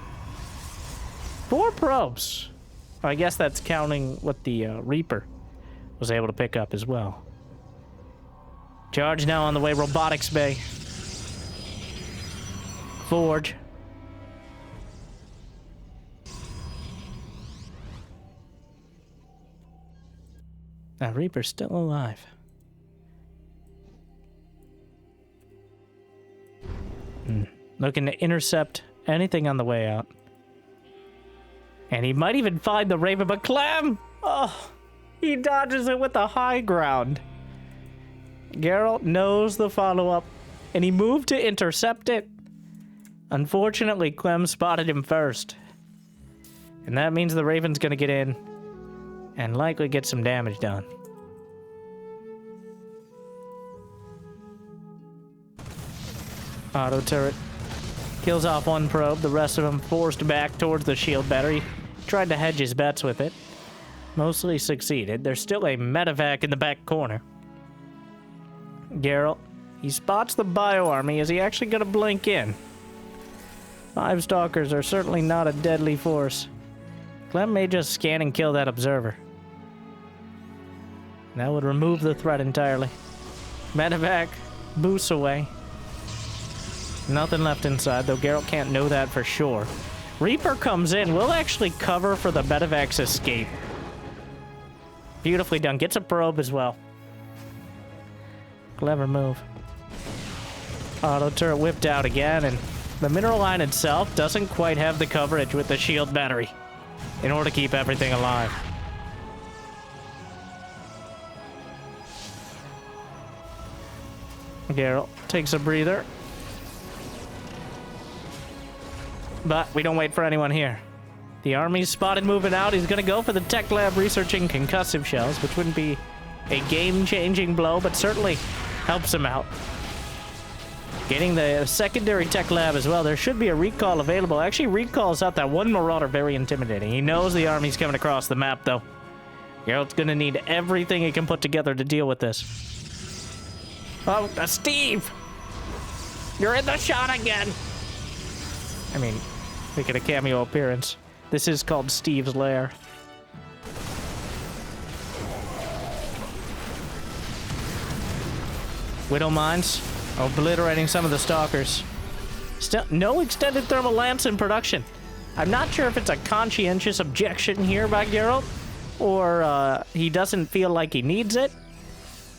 4 probes. I guess that's counting what the Reaper was able to pick up as well. Charge now on the way. Robotics Bay. Forge. That Reaper's still alive. Looking to intercept anything on the way out. And he might even find the Raven, but Clem! Oh, he dodges it with the high ground. Geralt knows the follow-up, and he moved to intercept it. Unfortunately, Clem spotted him first. And that means the Raven's gonna get in and likely get some damage done. Auto turret. Kills off one probe, the rest of them forced back towards the shield battery. Tried to hedge his bets with it. Mostly succeeded. There's still a medevac in the back corner. Geralt, He spots the bio army. Is he actually going to blink in? 5 stalkers are certainly not a deadly force. Clem may just scan and kill that observer. That would remove the threat entirely. Medevac boosts away. Nothing left inside, though Geralt can't know that for sure. Reaper comes in. We'll actually cover for the Medevac's escape. Beautifully done. Gets a probe as well. Clever move. Auto turret whipped out again, and the mineral line itself doesn't quite have the coverage with the shield battery in order to keep everything alive. Geralt takes a breather. But we don't wait for anyone here. The army's spotted moving out. He's going to go for the tech lab researching concussive shells, which wouldn't be a game-changing blow, but certainly helps him out. Getting the secondary tech lab as well. There should be a recall available. Actually, recalls out that one Marauder very intimidating. He knows the army's coming across the map, though. Geralt's going to need everything he can put together to deal with this. Oh, Steve! You're in the shot again! I mean, making a cameo appearance. This is called Steve's Lair. Widow Mines, obliterating some of the stalkers. Still, no extended thermal lance in production. I'm not sure if it's a conscientious objection here by Geralt, or he doesn't feel like he needs it,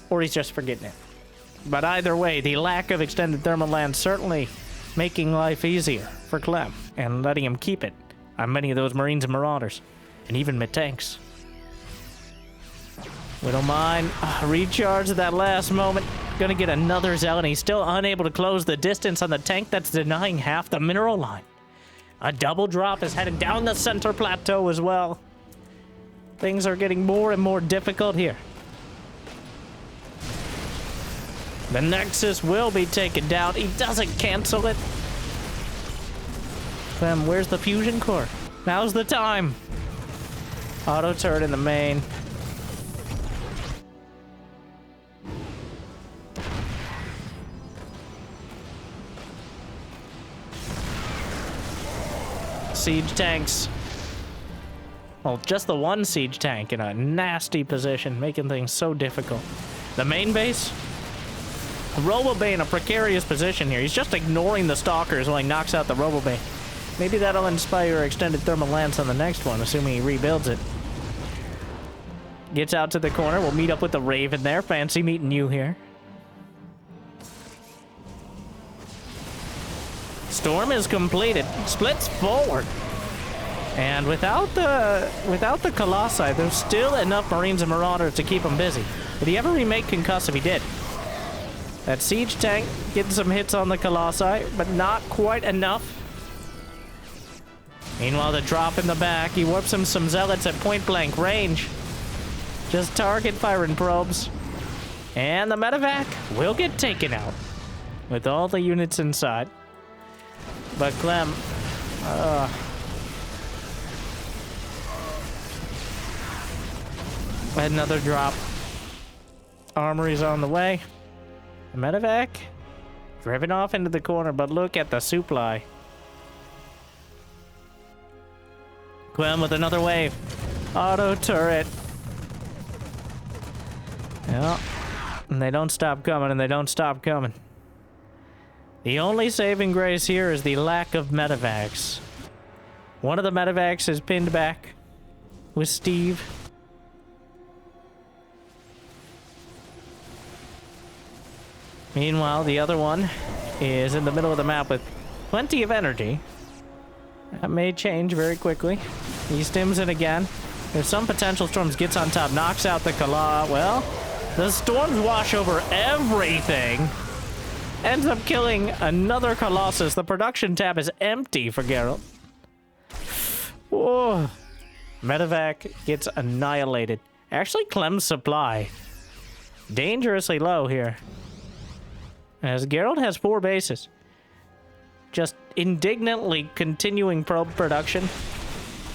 or he's just forgetting it. But either way, the lack of extended thermal lance certainly making life easier for Clem and letting him keep it on many of those Marines and Marauders, and even mid-tanks. We don't mind. Recharge at that last moment. Gonna get another Zealot, and he's still unable to close the distance on the tank that's denying half the mineral line. A double drop is headed down the center plateau as well. Things are getting more and more difficult here. The Nexus will be taken down. He doesn't cancel it. Clem, where's the fusion core? Now's the time. Auto turret in the main. Siege tanks. Well, just the one siege tank in a nasty position, making things so difficult. The main base? Robobay in a precarious position here. He's just ignoring the stalkers while he knocks out the Robobay. Maybe that'll inspire extended thermal lance on the next one, assuming he rebuilds it. Gets out to the corner. We'll meet up with the Raven there. Fancy meeting you here. Storm is completed. Splits forward. And without the Colossi, there's still enough Marines and Marauders to keep him busy. Would he ever remake Concussive? He did. That siege tank getting some hits on the Colossi, but not quite enough. Meanwhile, the drop in the back, he warps him some Zealots at point-blank range. Just target firing probes. And the Medevac will get taken out with all the units inside. But Clem, another drop. Armory's on the way. The Medevac driven off into the corner, but look at the supply. Clem with another wave. Auto turret. Yeah. And they don't stop coming, and they don't stop coming. The only saving grace here is the lack of Medevacs. One of the Medevacs is pinned back with Steve. Meanwhile, the other one is in the middle of the map with plenty of energy. That may change very quickly. He stims it again. There's some potential storms. Gets on top, knocks out the Kala. Well, the storms wash over everything. Ends up killing another Colossus. The production tab is empty for Geralt. Whoa. Medevac gets annihilated. Actually, Clem's supply dangerously low here. As Geralt has 4 bases. Just indignantly continuing probe production.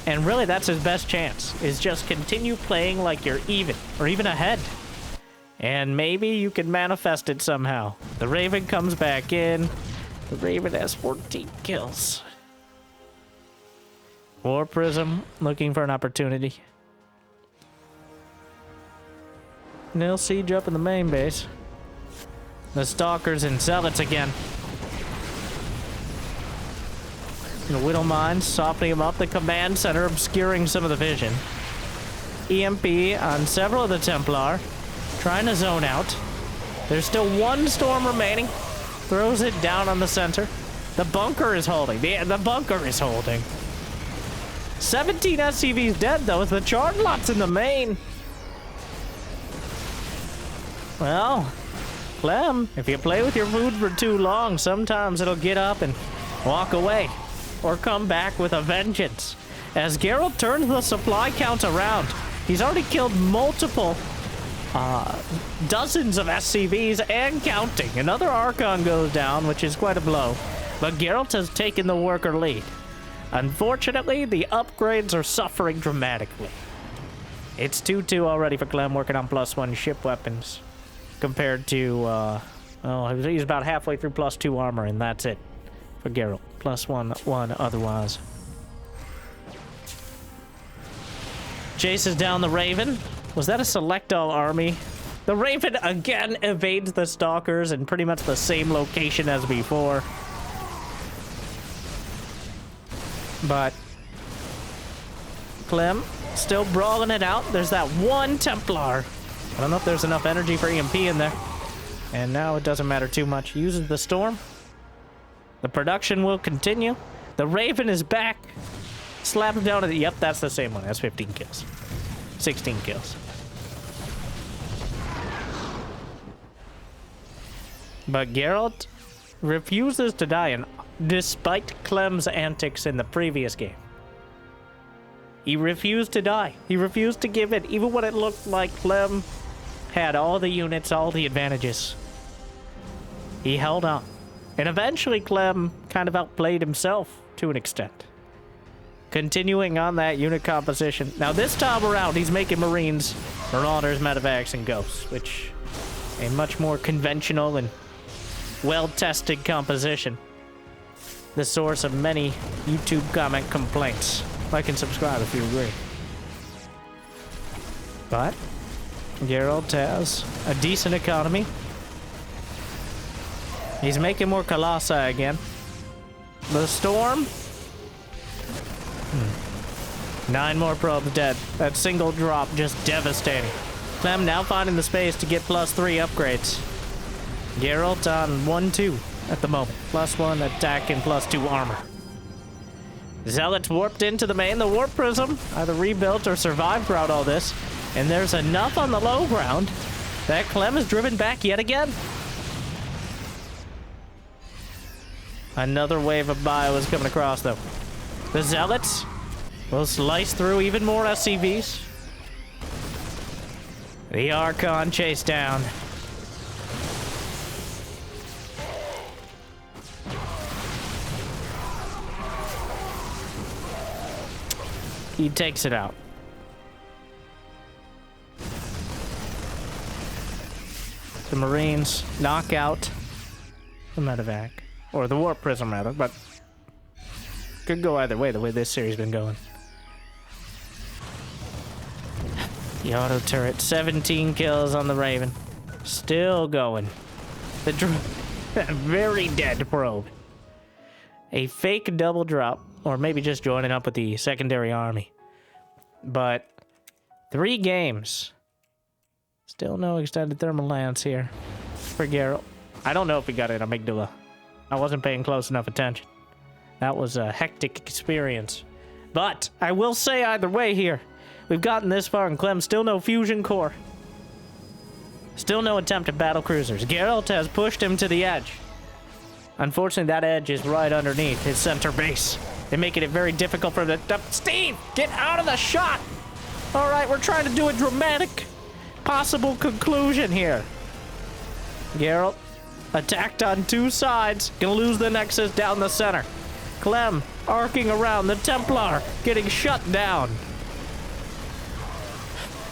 And really, that's his best chance, is just continue playing like you're even, or even ahead. And maybe you can manifest it somehow. The Raven comes back in. The Raven has 14 kills. War Prism looking for an opportunity. Nil siege up in the main base. The Stalkers and Zealots again. The Whittle Mines softening them up. The command center obscuring some of the vision. EMP on several of the Templar. Trying to zone out. There's still one storm remaining. Throws it down on the center. The bunker is holding. The bunker is holding. 17 SCVs dead, though, with the charge lots in the main. Well, Clem, if you play with your food for too long, sometimes it'll get up and walk away. Or come back with a vengeance. As Geralt turns the supply count around, he's already killed multiple dozens of SCVs and counting. Another Archon goes down, which is quite a blow. But Geralt has taken the worker lead. Unfortunately, the upgrades are suffering dramatically. It's 2-2 already for Clem, working on +1 ship weapons. Compared to, he's about halfway through +2 armor, and that's it for Geralt. +1 otherwise. Chases down the Raven. Was that a select all army? The Raven again evades the Stalkers in pretty much the same location as before. But Clem still brawling it out. There's that one Templar. I don't know if there's enough energy for EMP in there. And now it doesn't matter too much. Uses the storm. The production will continue. The Raven is back. Slap him down. Yep, that's the same one. That's 15 kills. 16 kills. But Geralt refuses to die, and despite Clem's antics in the previous game, he refused to die. He refused to give in, even when it looked like Clem had all the units, all the advantages. He held on. And eventually Clem kind of outplayed himself to an extent. Continuing on that unit composition. Now this time around, he's making Marines, Marauders, Medevacs, and Ghosts, which a much more conventional and well-tested composition. The source of many YouTube comment complaints. Like and subscribe if you agree. But Geralt has a decent economy. He's making more Colossi again. The Storm. 9 more probes dead. That single drop just devastating. Clem now finding the space to get +3 upgrades. Geralt on 1-2 at the moment. +1 attack and +2 armor. Zealots warped into the main. The Warp Prism either rebuilt or survived throughout all this. And there's enough on the low ground that Clem is driven back yet again. Another wave of bio is coming across, though. The Zealots will slice through even more SCVs. The Archon chase down. He takes it out. The Marines knock out the Medevac. Or the Warp Prism, rather, but could go either way, the way this series has been going. The auto turret, 17 kills on the Raven. Still going. The very dead probe. A fake double drop, or maybe just joining up with the secondary army. But 3 games. Still no extended thermal lance here for Geralt. I don't know if he got an amygdala. I wasn't paying close enough attention. That was a hectic experience. But I will say either way here, we've gotten this far in Clem, still no fusion core. Still no attempt at battle cruisers. Geralt has pushed him to the edge. Unfortunately, that edge is right underneath his center base. They're making it very difficult for him to... Steve, get out of the shot! All right, we're trying to do a dramatic possible conclusion here. Geralt attacked on 2 sides. Gonna lose the Nexus down the center. Clem arcing around. The Templar getting shut down.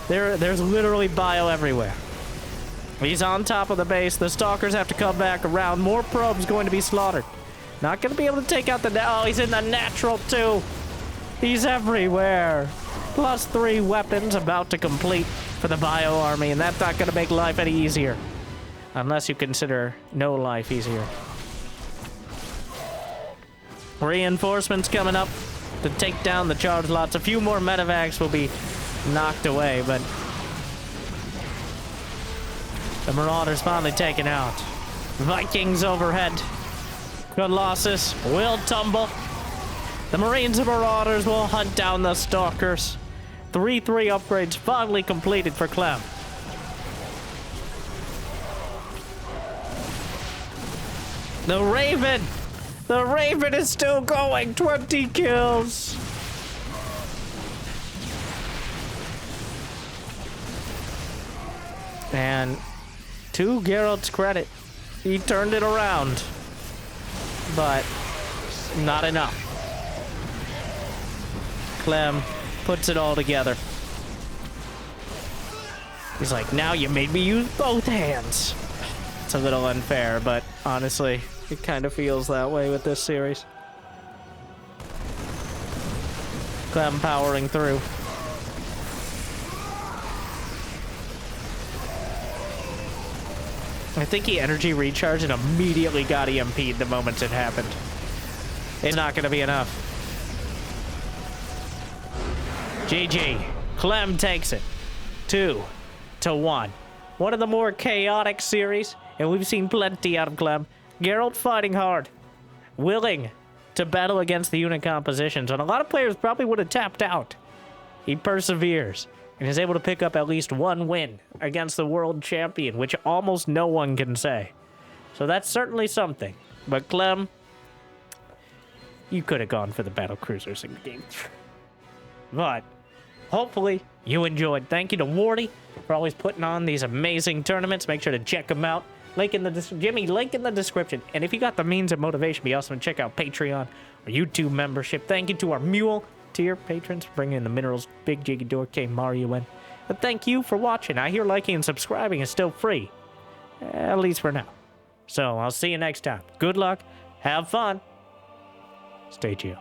There's literally bio everywhere. He's on top of the base. The Stalkers have to come back around. More probes going to be slaughtered. Not going to be able to take out the... Oh, he's in the natural, too. He's everywhere. +3 weapons about to complete for the Bio Army, and that's not going to make life any easier. Unless you consider no life easier. Reinforcements coming up to take down the charge lots. A few more medevacs will be knocked away, but... the Marauders finally taken out. Vikings overhead. Colossus will tumble. The Marines and Marauders will hunt down the Stalkers. 3-3 upgrades finally completed for Clem. The Raven! The Raven is still going! 20 kills! And to Geralt's credit, he turned it around. But not enough. Clem puts it all together. He's like, now you made me use both hands. It's a little unfair, but honestly, it kind of feels that way with this series. Clem powering through. I think he energy recharged and immediately got EMP'd the moment it happened. It's not going to be enough. GG. Clem takes it. 2-1. One of the more chaotic series, and we've seen plenty out of Clem. Geralt fighting hard. Willing to battle against the unit compositions, and a lot of players probably would have tapped out. He perseveres and is able to pick up at least one win against the world champion, which almost no one can say. So that's certainly something. But Clem, you could have gone for the battle cruisers in game 3. But hopefully you enjoyed. Thank you to Wardi for always putting on these amazing tournaments. Make sure to check them out. Link in the Jimmy, link in the description. And if you got the means of motivation, be awesome to check out Patreon or YouTube membership. Thank you to our Mule tier patrons for bringing in the minerals. Big Jiggy Dork, K Mario in. But thank you for watching. I hear liking and subscribing is still free. At least for now. So I'll see you next time. Good luck. Have fun. Stay chill.